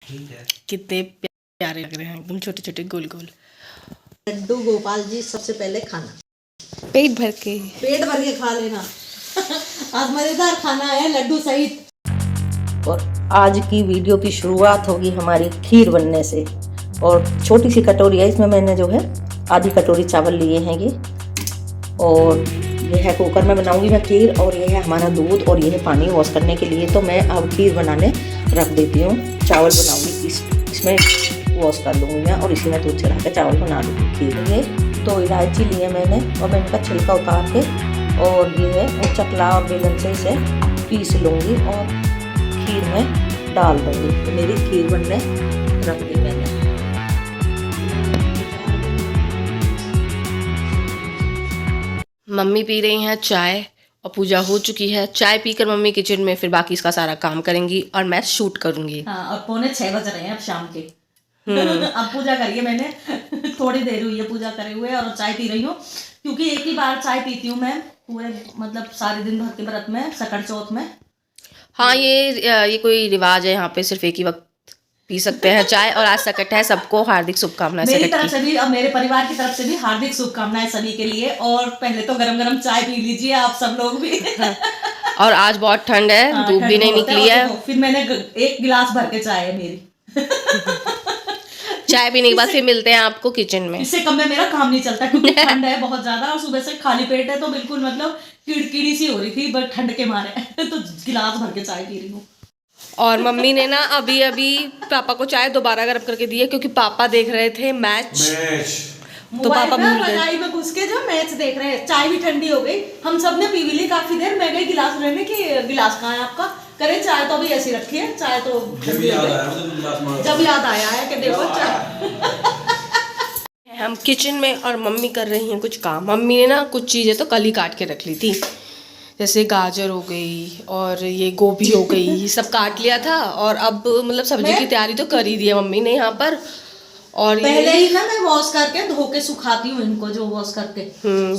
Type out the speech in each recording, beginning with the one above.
कितने प्यारे लग रहे हैं, एकदम छोटे छोटे गोल गोल। लड्डू गोपाल जी सबसे पहले खाना, पेट भर के खा लेना। आज मजेदार खाना है लड्डू सहित। और आज की वीडियो की शुरुआत होगी हमारी खीर बनने से। और छोटी सी कटोरी है, इसमें मैंने जो है आधी कटोरी चावल लिए हैं ये। और ये है कुकर में बनाऊंगी मैं खीर, और ये है हमारा दूध, और ये है पानी वॉश करने के लिए। तो मैं अब खीर बनाने रख देती हूँ। चावल बनाऊंगी इसमें वॉश कर लूँगी मैं, और इसी में दूध चढ़ा के चावल बना लूँगी खीर। ये 2 इलायची लिए मैंने, और मैं इनका छिलका उतार के, और ये है वो चकला और बेलन से इसे पीस लूँगी और खीर में डाल दूँगी। तो मेरी खीर बनने रख दी मैंने। मम्मी पी रही हैं चाय और पूजा हो चुकी है। चाय पीकर मम्मी किचन में फिर बाकी इसका सारा काम करेंगी और मैं शूट करूंगी। हाँ, और 6:45 बज रहे हैं अब शाम के। अब पूजा करिए मैंने थोड़ी देर हुई है पूजा करे हुए, और चाय पी रही हूँ क्योंकि एक ही बार चाय पीती हूँ मैं पूरे मतलब सारे दिन भर के व्रत में, सकट चौथ में। हाँ, ये कोई रिवाज है यहाँ पे, सिर्फ एक ही वक्त पी सकते हैं चाय। और आज सकट है, सबको हार्दिक शुभकामनाएं मेरी सकट तरफ से भी और मेरे परिवार की तरफ से भी हार्दिक शुभकामनाएं सभी के लिए। और पहले तो गरम गरम चाय पी लीजिए आप सब लोग भी। और आज बहुत ठंड है, हाँ, धूप भी नहीं निकली है। फिर मैंने 1 गिलास भर के चाय है मेरी। चाय पीने के बाद फिर मिलते हैं आपको किचन में। इससे कम में मेरा काम नहीं चलता क्योंकि ठंड है बहुत ज्यादा, और सुबह से खाली पेट है तो बिल्कुल मतलब कीड़ी सी हो रही थी बट ठंड के मारे। तो गिलास भर के चाय पी रही हूँ। और मम्मी ने ना अभी अभी पापा को चाय दोबारा गर्म करके दी है, क्योंकि पापा देख रहे थे मैच। तो पापा भूल गए। रजाई में घुस के जो मैच देख रहे हैं। चाय भी ठंडी हो गई, हम सब ने पी भी ली काफी देर। मैं गई गिलास लेने की, गिलास कहाँ है आपका? करे चाय तो अभी ऐसी रखी है, चाय तो जब याद आया है कि देखो चाय। हम किचन में और मम्मी कर रही हैं कुछ काम। मम्मी ने ना कुछ चीज़ें तो कल ही काट के रख ली थी, जैसे गाजर हो गई और ये गोभी हो गई, ये सब काट लिया था। और अब मतलब सब्जी की तैयारी तो कर ही दी है मम्मी ने यहाँ पर। और पहले ही ना मैं वॉश करके धो के सुखाती हूँ इनको, जो वॉश करके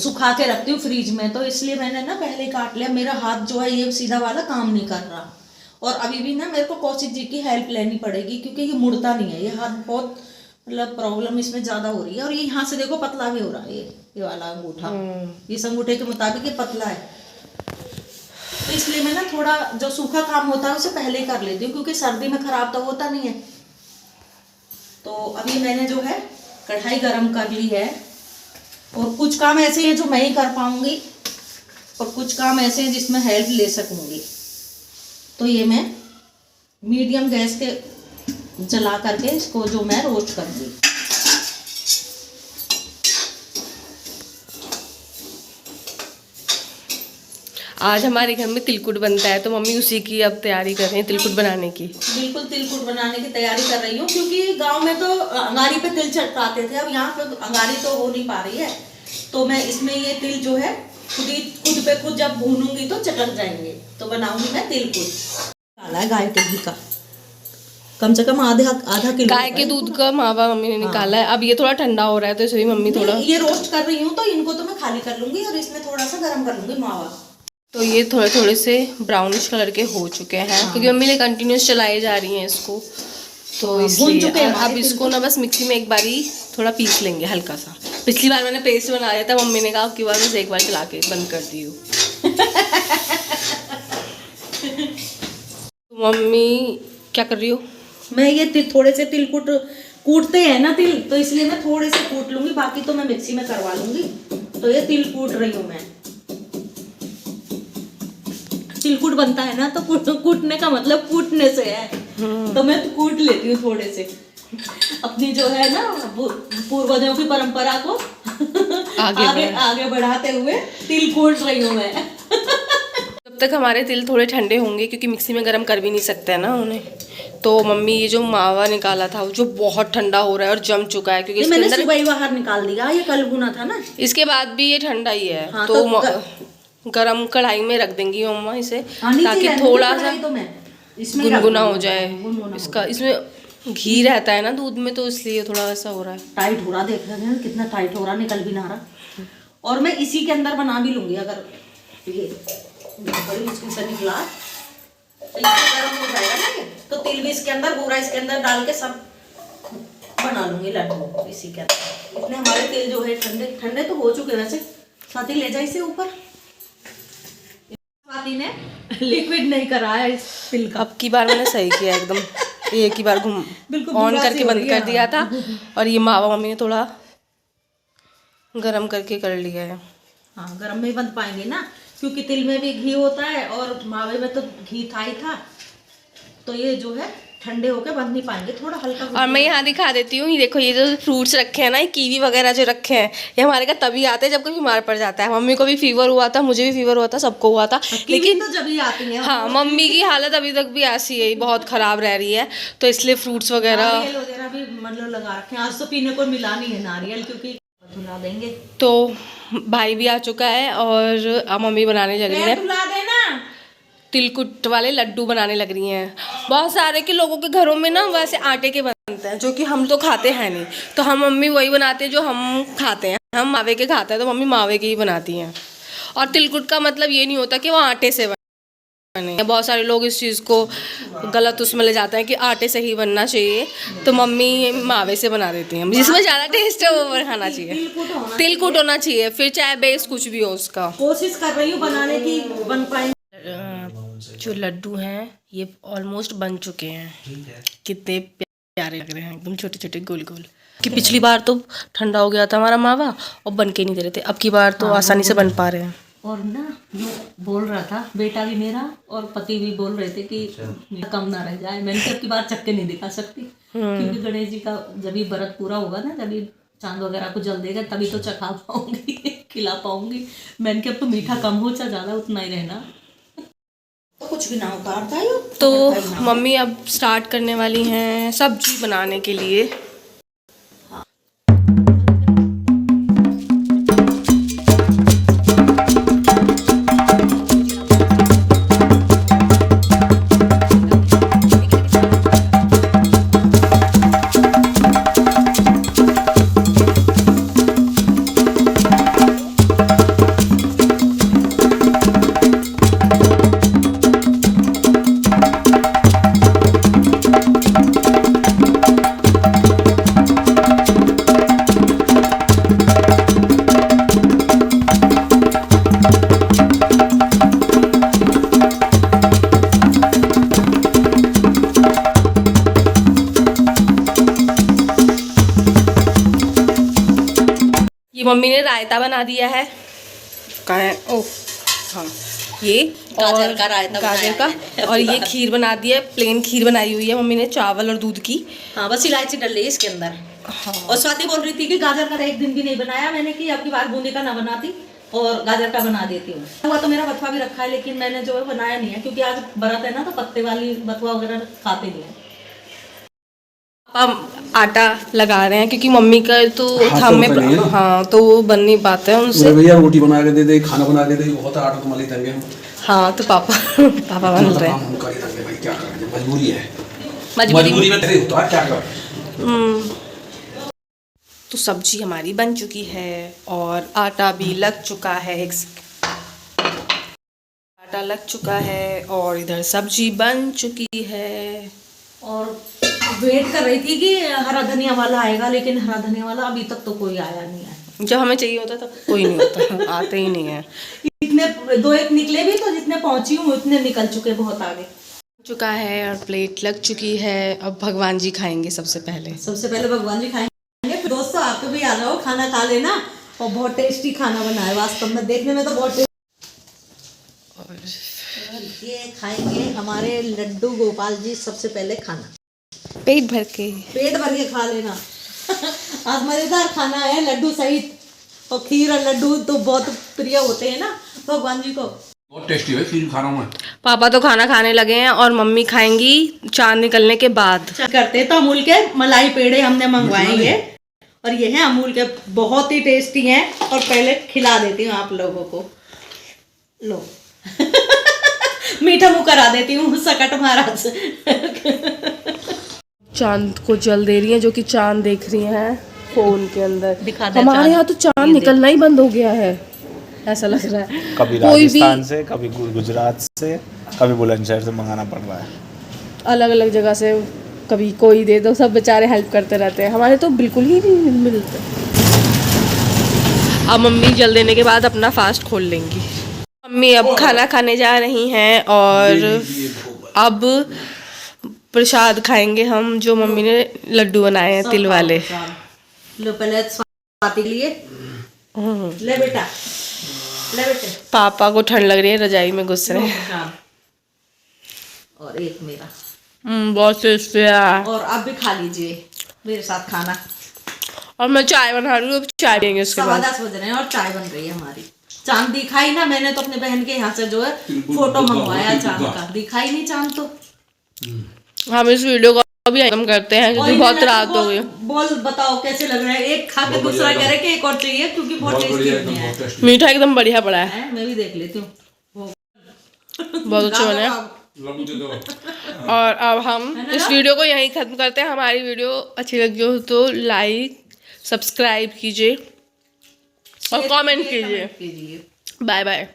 सुखा के रखती हूँ फ्रिज में। तो इसलिए मैंने ना पहले ही काट लिया। मेरा हाथ जो है ये सीधा वाला काम नहीं कर रहा, और अभी भी ना मेरे को कौशिक जी की हेल्प लेनी पड़ेगी क्योंकि ये मुड़ता नहीं है। ये हाथ बहुत मतलब प्रॉब्लम इसमें ज्यादा हो रही है। और ये यहाँ से देखो पतला भी हो रहा है, ये वाला अंगूठा, इस अंगूठे के मुताबिक ये पतला है। तो इसलिए मैं ना थोड़ा जो सूखा काम होता है उसे पहले ही कर लेती हूँ, क्योंकि सर्दी में खराब तो होता नहीं है। तो अभी मैंने जो है कढ़ाई गरम कर ली है, और कुछ काम ऐसे हैं जो मैं ही कर पाऊंगी, और कुछ काम ऐसे हैं जिसमें हेल्प ले सकूंगी। तो ये मैं मीडियम गैस के जला करके इसको जो मैं रोस्ट करूंगी। आज हमारे घर में तिलकुट बनता है, तो मम्मी उसी की अब तैयारी कर रही हैं, तिलकुट बनाने की। बिल्कुल तिलकुट बनाने की तैयारी कर रही हूँ, क्योंकि गांव में तो अंगारी पे तिल चटकाते थे, अब यहाँ पे अंगारी तो हो नहीं पा रही है। तो मैं इसमें ये तिल जो है खुद पे खुद जब भूनूंगी तो चटक जाएंगे। तो बनाऊंगी मैं तिलकुट। डाला है गाय के घी का, कम से कम आधा किलो गाय के दूध का मावा मम्मी ने निकाला है। अब ये थोड़ा ठंडा हो रहा है तो इसलिए मम्मी थोड़ा ये रोस्ट कर रही हूँ, तो इनको तो मैं खाली कर लूंगी और इसमें थोड़ा सा गर्म कर लूंगी मावा। तो ये थोड़े थोड़े से ब्राउनिश कलर के हो चुके हैं, क्योंकि मम्मी ने कंटिन्यूस चलाई जा रही हैं इसको। तो इसलिए अब इसको ना बस मिक्सी में एक बारी थोड़ा पीस लेंगे हल्का सा। पिछली बार मैंने पेस्ट बना दिया था, मम्मी ने कहा कि बार बस एक बार चला के बंद कर दी हूँ। तो मम्मी क्या कर रही हो? मैं ये थोड़े से तिलकुट कूटते हैं ना तिल, तो इसलिए मैं थोड़े से कूट लूंगी, बाकी तो मैं मिक्सी में करवा लूंगी। तो ये तिल कूट रही हूँ मैं। तिलकुट बनता है ना तो कूटने का मतलब कूटने से है, तो मैं तो कूट लेती हूँ थोड़े से। अपनी जो है ना पूर्वजों की परंपरा को आगे बढ़ाते हुए तिल कूट रही हूँ मैं। जब तक हमारे तिल थोड़े ठंडे होंगे, क्योंकि मिक्सी में गर्म कर भी नहीं सकते हैं ना उन्हें, तो मम्मी ये जो मावा निकाला था जो बहुत ठंडा हो रहा है और जम चुका है, क्योंकि मैंने सुबह ही बाहर निकाल दिया, ये कल भुना था ना, इसके बाद भी ये ठंडा ही है। हाँ, तो गरम कढ़ाई में रख देंगी मम्मा इसे, ताकि थोड़ा सा गुनगुना हो जाए। इसका इसमें घी रहता है ना दूध में, तो इसलिए थोड़ा ऐसा हो रहा है। टाइट हो रहा, देख रहे हैं कितना टाइट हो रहा, निकल भी ना रहा। और मैं इसी के अंदर बना भी लूंगी, अगर ये बड़ी मुश्किल से निकला। इससे गर्म हो जाएगा ना ये, तो तिल भी इसके अंदर, बूरा इसके अंदर डाल के सब बना लूंगी लड्डू इसी के अंदर। इतने हमारे तिल जो है ठंडे ठंडे तो हो चुके वैसे। स्वाति ले जाए इसे ऊपर। स्वाति ने लिक्विड नहीं करा है इस तिल का। अब की बार मैंने सही किया एकदम, एक ही बार घूम बिल्कुल ऑन बुरा करके सी हो बंद रही कर है। दिया था, और ये मावा मम्मी ने थोड़ा गरम करके कर लिया है। हाँ, गरम में ही बंद पाएंगे ना, क्योंकि तिल में भी घी होता है और मावे में तो घी था ही था, तो ये जो है ठंडे होके बंद नहीं पाएंगे, थोड़ा हल्का। और मैं यहाँ दिखा देती हूँ, ये देखो ये जो फ्रूट्स रखे हैं ना, ये कीवी वगैरह जो रखे हैं, ये हमारे घर तभी आते हैं जब कोई बीमार पड़ जाता है। मम्मी को भी फीवर हुआ था, मुझे भी फीवर हुआ था, सबको हुआ था, लेकिन तो जब ही आती है। हाँ मम्मी की हालत अभी तक भी ऐसी है, बहुत खराब रह रही है, तो इसलिए फ्रूट्स वगैरह नारियल वगैरह भी मतलब लगा रखे हैं। आज तो पीने को मिला नहीं है नारियल, क्योंकि धुला देंगे। तो भाई भी आ चुका है और अब मम्मी बनाने लग रही है, धुला देना। तिलकुट वाले लड्डू बनाने लग रही हैं। बहुत सारे के लोगों के घरों में ना वैसे आटे के बनते हैं, जो कि हम तो खाते हैं नहीं, तो हम मम्मी वही बनाते हैं जो हम खाते हैं। हम मावे के खाते हैं तो मम्मी मावे के ही बनाती हैं। और तिलकुट का मतलब ये नहीं होता कि वो आटे से बने। बहुत सारे लोग इस चीज़ को गलत उसमें ले जाते हैं कि आटे से ही बनना चाहिए, तो मम्मी मावे से बना देती हैं। जिसमें ज़्यादा टेस्ट है वो खाना चाहिए, तिलकुट होना चाहिए, फिर चाहे बेस कुछ भी हो उसका। कोशिश कर रही हूँ बनाने की, बन पाए। जो लड्डू हैं ये ऑलमोस्ट बन चुके हैं। कितने प्यारे लग रहे हैं, एकदम छोटे छोटे गोल गोल। कि पिछली बार तो ठंडा हो गया था हमारा मावा और बन के नहीं दे रहे थे, अब की बार तो आसानी से बन पा रहे हैं। और ना जो बोल रहा था बेटा भी मेरा और पति भी बोल रहे थे कि कम ना रह जाए। मैंने कहा अब की बार चक्के नहीं दिखा सकती, क्योंकि गणेश जी का जब भी व्रत पूरा होगा ना, जब चांद वगैरह को जल देगा तभी तो चखा पाऊंगी, खिला पाऊंगी। मैंने कहा अब तो मीठा कम हो चाहे ज्यादा उतना ही रहना, तो कुछ भी ना उतारता है। तो मम्मी अब स्टार्ट करने वाली हैं सब्जी बनाने के लिए। ये मम्मी ने रायता बना दिया है, कहाँ है? ओह हाँ, ये गाजर का रायता गाजर का, और ये खीर बना दिया है, प्लेन खीर बनाई हुई है मम्मी ने, चावल और दूध की। हाँ, बस इलायची डल रही है इसके अंदर। हाँ। और स्वाति बोल रही थी कि गाजर का एक दिन भी नहीं बनाया मैंने, कि अब की बार बूंदी का ना बनाती और गाजर का बना देती हूँ। हुआ तो मेरा बथुआ भी रखा है, लेकिन मैंने जो है बनाया नहीं है, क्योंकि आज व्रत है ना, तो पत्ते वाली बथुआ वगैरह खाते नहीं है। अब आटा लगा रहे हैं क्योंकि मम्मी का तो थम में, हाँ तो वो बन नहीं पाता है उनसे। भैया रोटी बना के दे दे, खाना बना के दे, बहुत आटा तो मली तंगे हम। हाँ तो पापा बन रहे हैं, हम कर ही देंगे भाई, क्या करेंगे, मजबूरी है, मजबूरी में तेरे तो क्या कर। तो सब्जी हमारी बन चुकी है और आटा भी लग चुका है, आटा लग चुका है और इधर सब्जी बन चुकी है। और वेट कर रही थी कि हरा धनिया वाला आएगा, लेकिन हरा धनिया वाला अभी तक तो कोई आया नहीं है। जब हमें चाहिए होता तब कोई नहीं होता, आते ही नहीं है। इतने दो एक निकले भी, तो जितने पहुंची हूँ उतने निकल चुके, बहुत आगे चुका है और प्लेट लग चुकी है। अब भगवान जी खाएंगे सबसे पहले भगवान जी खाएंगे। फिर दोस्तों आप भी आ जाओ, खाना खा लेना, और बहुत टेस्टी खाना बना है, वास्तव में देखने में तो बहुत टेस्टी। ये खाएंगे हमारे लड्डू गोपाल जी सबसे पहले खाना, पेट भर के खा लेना। आज मजेदार खाना है, लड्डू सहित, और खीर और लड्डू तो बहुत प्रिय होते हैं ना भगवान जी को। बहुत टेस्टी है खीर, खा रहा हूं मैं। पापा तो खाना खाने लगे हैं और मम्मी खाएंगी चांद निकलने के बाद। करते तो अमूल के मलाई पेड़े हमने मंगवाए ये, और ये हैं अमूल के, बहुत ही टेस्टी हैं। और पहले खिला देती हूँ आप लोगों को, लो मीठा मुँह करा देती हूँ सकट महाराज। चांद को जल दे रही है, जो कि चांद देख रही हैं फोन के अंदर। दिखा दे हमारे यहाँ तो चांद निकलना ही बंद हो गया है। ऐसा लग रहा है। कभी कोई भी राजस्थान से, कभी गुजरात से, कभी बुलंदशहर से मंगाना पड़ रहा है। अलग अलग जगह से कभी कोई दे दो, सब बेचारे हेल्प करते रहते हैं, हमारे तो बिल्कुल ही नहीं मिलते। अब मम्मी जल देने के बाद अपना फास्ट खोल लेंगी। मम्मी अब खाना खाने जा रही हैं और अब प्रसाद खाएंगे हम, जो मम्मी ने लड्डू बनाए हैं तिल वाले। लो पहले स्वाति के लिए ले बेटा, ले बेटे। पापा को ठंड लग रही है, रजाई में घुस रहे हैं। प्रसाद। और एक मेरा। बहुत टेस्टी है। और आप भी खा लीजिए मेरे साथ खाना। और मैं चाय बना रही हूँ, चाय पियेंगे उसके बाद। 10:15 बज रहे हैं और चाय बन रही है हमारी। चांद दिखाई ना, मैंने तो अपने बहन के यहाँ से जो है फोटो मंगवाया चांद का, दिखाई नहीं चांद तो। हम इस वीडियो को अभी खत्म करते हैं क्योंकि बहुत रात हो गई। बोल बताओ कैसे लग रहा है? एक खा के दूसरा कह रहे कि एक और चाहिए क्योंकि बहुत टेस्टी बने हैं। मीठा एकदम बढ़िया पड़ा है। मैं भी देख लेती हूँ। बहुत अच्छे बने हैं। और अब हम इस वीडियो को यहीं खत्म करते हैं। हमारी वीडियो अच्छी लगी हो तो लाइक सब्सक्राइब कीजिए और कमेंट कीजिए। Bye bye.